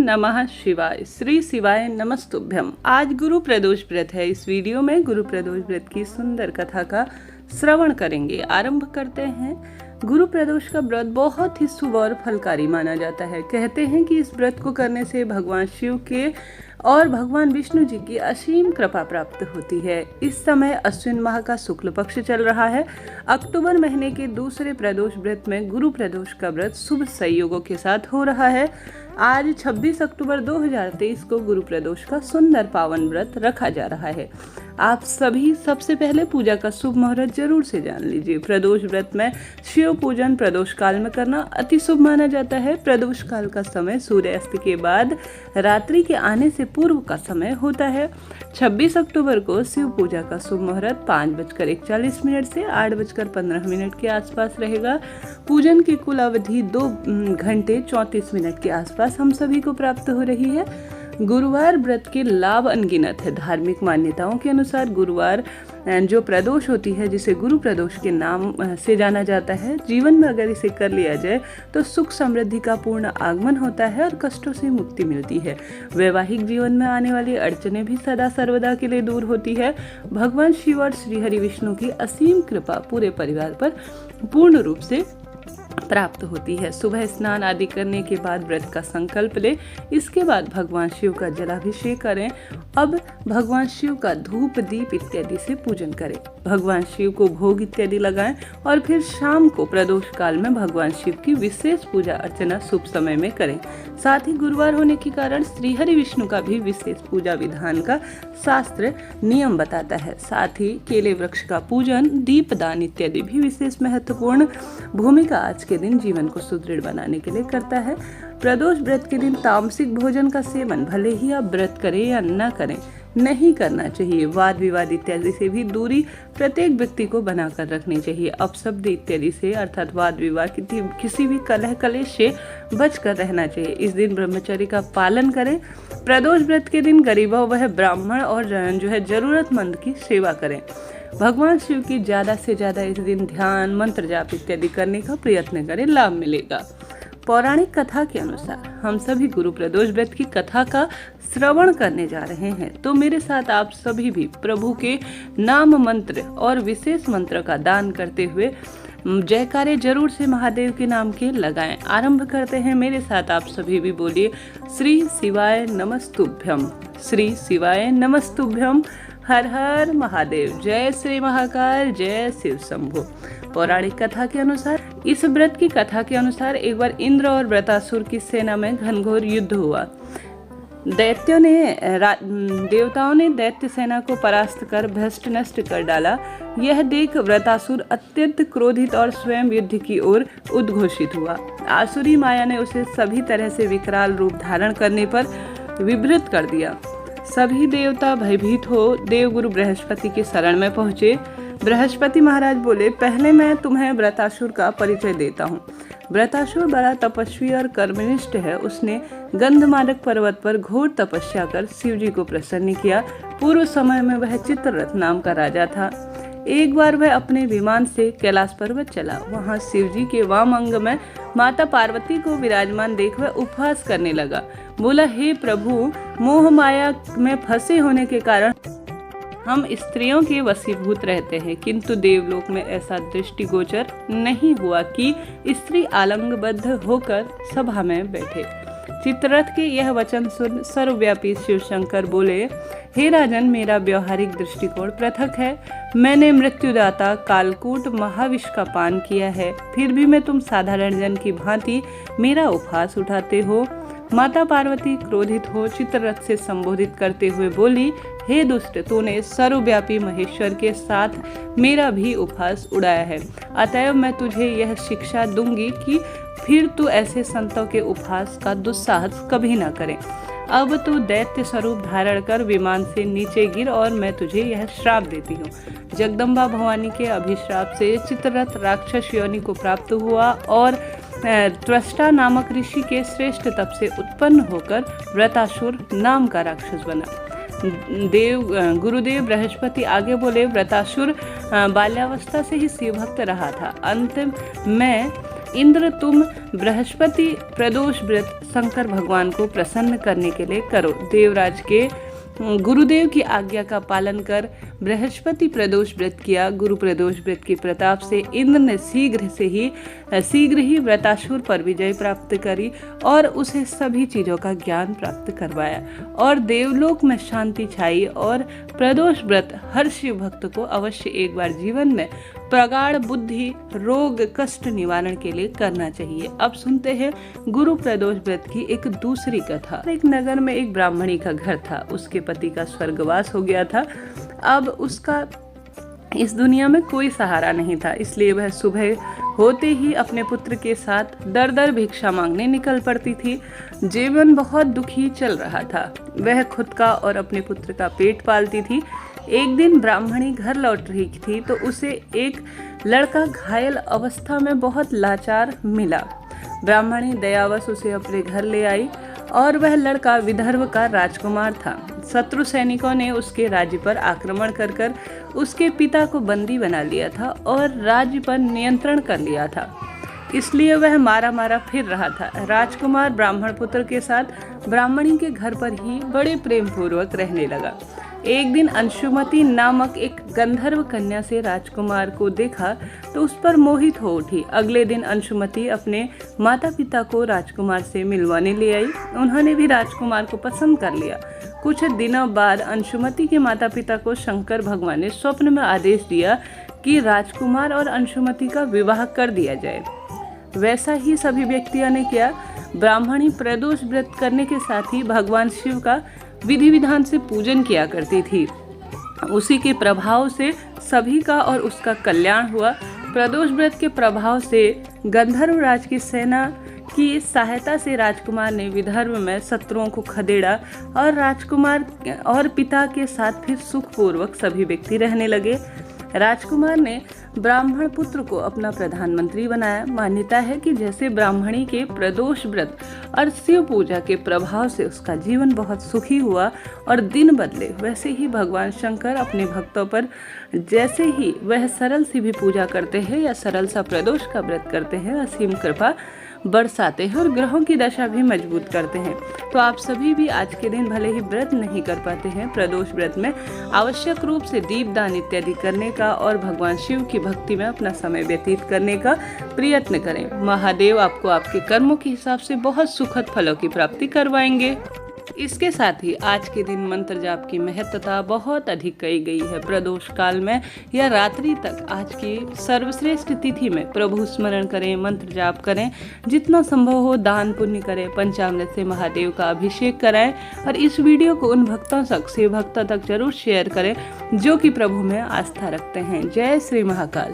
नमः शिवाय। श्री शिवाय नमस्तुभ्यम। आज गुरु प्रदोष व्रत है। इस वीडियो में गुरु प्रदोष व्रत की सुंदर कथा का श्रवण करेंगे। आरंभ करते हैं। गुरु प्रदोष का व्रत बहुत ही शुभ और फलकारी माना जाता है। कहते हैं कि इस व्रत को करने से भगवान शिव के और भगवान विष्णु जी की असीम कृपा प्राप्त होती है। इस समय अश्विन माह का शुक्ल पक्ष चल रहा है। अक्टूबर महीने के दूसरे प्रदोष व्रत में गुरु प्रदोष का व्रत शुभ संयोगों के साथ हो रहा है। आज 26 अक्टूबर 2023 को गुरु प्रदोष का सुंदर पावन व्रत रखा जा रहा है। आप सभी सबसे पहले पूजा का शुभ मुहूर्त जरूर से जान लीजिए। प्रदोष व्रत में शिव पूजन प्रदोष काल में करना अति शुभ माना जाता है। प्रदोष काल का समय सूर्यास्त के बाद रात्रि के आने से पूर्व का समय होता है। 26 अक्टूबर को शिव पूजा का शुभ मुहूर्त 5:41 से 8:15 के आसपास रहेगा। पूजन की कुल अवधि 2 घंटे 34 मिनट के आसपास हम सभी को प्राप्त हो रही है। गुरुवार व्रत के लाभ अनगिनत है। धार्मिक मान्यताओं के अनुसार गुरुवार जो प्रदोष होती है, जिसे गुरु प्रदोष के नाम से जाना जाता है, जीवन में अगर इसे कर लिया जाए तो सुख समृद्धि का पूर्ण आगमन होता है और कष्टों से मुक्ति मिलती है। वैवाहिक जीवन में आने वाली अड़चनें भी सदा सर्वदा के लिए दूर होती है। भगवान शिव और श्री हरि विष्णु की असीम कृपा पूरे परिवार पर पूर्ण रूप से प्राप्त होती है। सुबह स्नान आदि करने के बाद व्रत का संकल्प ले। इसके बाद भगवान शिव का जलाभिषेक करें। अब भगवान शिव का धूप दीप इत्यादि से पूजन करें। भगवान शिव को भोग इत्यादि लगाएं और फिर शाम को प्रदोष काल में भगवान शिव की विशेष पूजा अर्चना शुभ समय में करें। साथ ही गुरुवार होने के कारण श्री हरि विष्णु का भी विशेष पूजा विधान का शास्त्र नियम बताता है। साथ ही केले वृक्ष का पूजन, दीपदान इत्यादि भी विशेष महत्वपूर्ण भूमिका आज के दिन जीवन को सुदृढ़ बनाने के लिए करता है। प्रदोष व्रत के दिन तामसिक भोजन का सेवन भले ही आप व्रत करें या न करें नहीं करना चाहिए। वाद विवाद इत्यादि से भी दूरी प्रत्येक व्यक्ति को बनाकर रखनी चाहिए। अपशब्द इत्यादि से अर्थात वाद विवाद किसी भी कलह कलेश से बचकर रहना चाहिए। इस दिन ब्रह्मचर्य का पालन करें। प्रदोष व्रत के दिन गरीबों व ब्राह्मण और जरूरतमंद की सेवा करें। भगवान शिव की ज्यादा से ज्यादा इस दिन ध्यान, मंत्र जाप इत्यादि करने का प्रयत्न करें, लाभ मिलेगा। पौराणिक कथा के अनुसार हम सभी गुरु प्रदोष व्रत की कथा का श्रवण करने जा रहे हैं, तो मेरे साथ आप सभी भी प्रभु के नाम मंत्र और विशेष मंत्र का दान करते हुए जयकारे जरूर से महादेव के नाम के लगाएं। आरंभ करते हैं। मेरे साथ आप सभी भी बोलिए श्री शिवाय नमस्तुभ्यम। श्री शिवाय नमस्तुभ्यम। हर हर महादेव। जय श्री महाकाल। जय शिव शंभु। पौराणिक कथा के अनुसार, इस व्रत की कथा के अनुसार एक बार इंद्र और वृतासुर की सेना में घनघोर युद्ध हुआ। देवताओं ने दैत्य सेना को परास्त कर भ्रष्ट नष्ट कर डाला। यह देख वृतासुर अत्यंत क्रोधित और स्वयं युद्ध की ओर उद्घोषित हुआ। आसुरी माया ने उसे सभी तरह से विकराल रूप धारण करने पर विभ्रत कर दिया। सभी देवता भयभीत हो देवगुरु बृहस्पति के शरण में पहुंचे। बृहस्पति महाराज बोले, पहले मैं तुम्हें वृतासुर का परिचय देता हूँ। वृतासुर बड़ा तपस्वी और कर्मनिष्ठ है। उसने गंधमादक पर्वत पर घोर तपस्या कर शिव जी को प्रसन्न किया। पूर्व समय में वह चित्ररथ नाम का राजा था। एक बार वह अपने विमान से कैलाश पर्वत चला। वहां शिव जी के वाम अंग में माता पार्वती को विराजमान देख वह उपवास करने लगा। बोला, हे प्रभु, मोह माया में फंसे होने के कारण हम स्त्रियों के वशीभूत रहते हैं, किंतु देवलोक में ऐसा दृष्टिगोचर नहीं हुआ कि स्त्री आलंगबद्ध होकर सभा में बैठे। चित्ररथ के यह वचन सुन सर्वव्यापी शिव शंकर बोले, हे राजन, मेरा व्यवहारिक दृष्टिकोण पृथक है। मैंने मृत्युदाता कालकूट महाविष का पान किया है, फिर भी मैं तुम साधारण जन की भांति मेरा उपहास उठाते हो। माता पार्वती क्रोधित हो चित्ररथ से संबोधित करते हुए बोली, हे दुष्ट, तूने सर्वव्यापी महेश्वर के साथ मेरा भी उपहास उड़ाया है। अतएव मैं तुझे यह शिक्षा दूंगी कि फिर तू ऐसे संतों के उपहास का दुस्साहस कभी न करे। अब तू दैत्य स्वरूप धारण कर विमान से नीचे गिर और मैं तुझे यह श्राप देती हूँ। जगदम्बा भवानी के अभिश्राप से चित्ररथ राक्षस योनि को प्राप्त हुआ और त्वष्टा नामक ऋषि के श्रेष्ठ तप से उत्पन्न होकर वृतासुर नाम का राक्षस बना। गुरुदेव बृहस्पति आगे बोले, वृतासुर बाल्यावस्था से ही शिव भक्त रहा था। अंत में इंद्र तुम बृहस्पति प्रदोष व्रत शंकर भगवान को प्रसन्न करने के लिए करो। देवराज के गुरुदेव की आज्ञा का पालन कर बृहस्पति प्रदोष व्रत किया। गुरु प्रदोष व्रत के प्रताप से इंद्र ने शीघ्र ही व्रतासुर पर विजय प्राप्त करी और उसे सभी चीजों का ज्ञान प्राप्त करवाया और देवलोक में शांति छाई। और प्रदोष व्रत हर शिव भक्त को अवश्य एक बार जीवन में प्रगाढ़ बुद्धि रोग कष्ट निवारण के लिए करना चाहिए। अब सुनते हैं गुरु प्रदोष व्रत की एक दूसरी कथा। एक नगर में एक ब्राह्मणी का घर था। उसके पति का स्वर्गवास हो गया था। अब उसका इस दुनिया में कोई सहारा नहीं था, इसलिए वह सुबह होते ही अपने पुत्र के साथ दर दर भिक्षा मांगने निकल पड़ती थी। जीवन बहुत दुखी चल रहा था। वह खुद का और अपने पुत्र का पेट पालती थी। एक दिन ब्राह्मणी घर लौट रही थी तो उसे एक लड़का घायल अवस्था में बहुत लाचार मिला। ब्राह्मणी दयावश उसे अपने घर ले आई और वह लड़का विदर्भ का राजकुमार था। शत्रु सैनिकों ने उसके राज्य पर आक्रमण कर उसके पिता को बंदी बना लिया था और राज्य पर नियंत्रण कर लिया था, इसलिए वह मारा फिर रहा था। राजकुमार ब्राह्मण पुत्र के साथ ब्राह्मणी के घर पर ही बड़े प्रेम पूर्वक रहने लगा। एक दिन अंशुमति नामक एक गंधर्व कन्या से राजकुमार को देखा तो उस पर मोहित हो उठी। अगले दिन अंशुमति अपने माता पिता को राजकुमार से मिलवाने ले आई। उन्होंने भी राजकुमार को पसंद कर लिया। कुछ दिनों बाद अंशुमति के माता पिता को शंकर भगवान ने स्वप्न में आदेश दिया कि राजकुमार और अंशुमति का विवाह कर दिया जाए। वैसा ही सभी व्यक्तियों ने किया। ब्राह्मणी प्रदोष व्रत करने के साथ ही भगवान शिव का विधि विधान से पूजन किया करती थी। उसी के प्रभाव से सभी का और उसका कल्याण हुआ। प्रदोष व्रत के प्रभाव से गंधर्व राज की सेना की सहायता से राजकुमार ने विदर्भ में शत्रुओं को खदेड़ा और राजकुमार और पिता के साथ फिर सुखपूर्वक सभी व्यक्ति रहने लगे। राजकुमार ने ब्राह्मण पुत्र को अपना प्रधानमंत्री बनाया। मान्यता है कि जैसे ब्राह्मणी के प्रदोष व्रत और शिव पूजा के प्रभाव से उसका जीवन बहुत सुखी हुआ और दिन बदले, वैसे ही भगवान शंकर अपने भक्तों पर जैसे ही वह सरल सी भी पूजा करते हैं या सरल सा प्रदोष का व्रत करते हैं, असीम कृपा बरसाते हैं और ग्रहों की दशा भी मजबूत करते हैं। तो आप सभी भी आज के दिन भले ही व्रत नहीं कर पाते हैं, प्रदोष व्रत में आवश्यक रूप से दीपदान इत्यादि करने का और भगवान शिव की भक्ति में अपना समय व्यतीत करने का प्रयत्न करें। महादेव आपको आपके कर्मों के हिसाब से बहुत सुखद फलों की प्राप्ति करवाएंगे। इसके साथ ही आज के दिन मंत्र जाप की महत्वता बहुत अधिक कही गई है। प्रदोष काल में या रात्रि तक आज की सर्वश्रेष्ठ तिथि में प्रभु स्मरण करें, मंत्र जाप करें, जितना संभव हो दान पुण्य करें, पंचामृत से महादेव का अभिषेक कराएं और इस वीडियो को उन भक्तों तक, शिव भक्तों तक जरूर शेयर करें जो कि प्रभु में आस्था रखते हैं। जय श्री महाकाल।